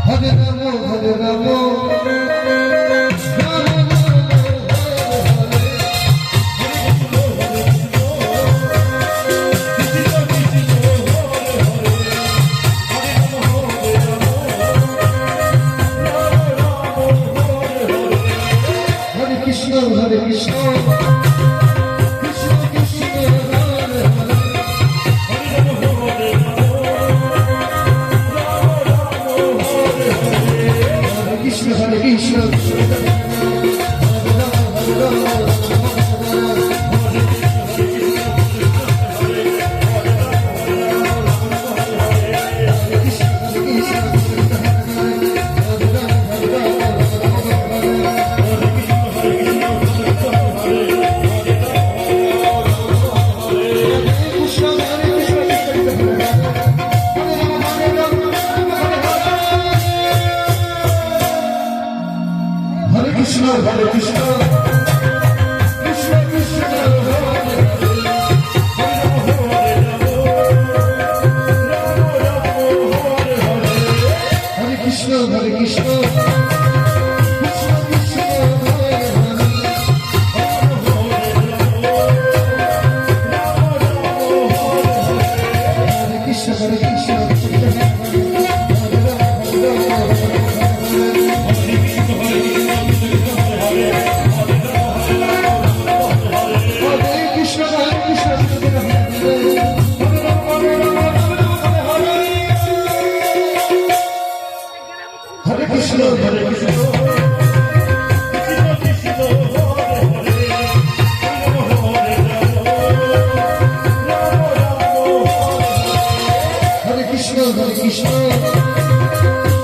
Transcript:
Hare Ramo, Hare Ramo, Krishna, Hare Krishna, Krishna Krishna, Hare Hare, Hare Krishna, Hare Krishna, Krishna Krishna, Krishna Krishna, Hare Krishna, Hare Krishna, Krishna Krishna, Hare Hare, Hare Krishna, Hare Krishna, Hare Krishna, Hare Krishna, Hare Krishna, Hare Krishna.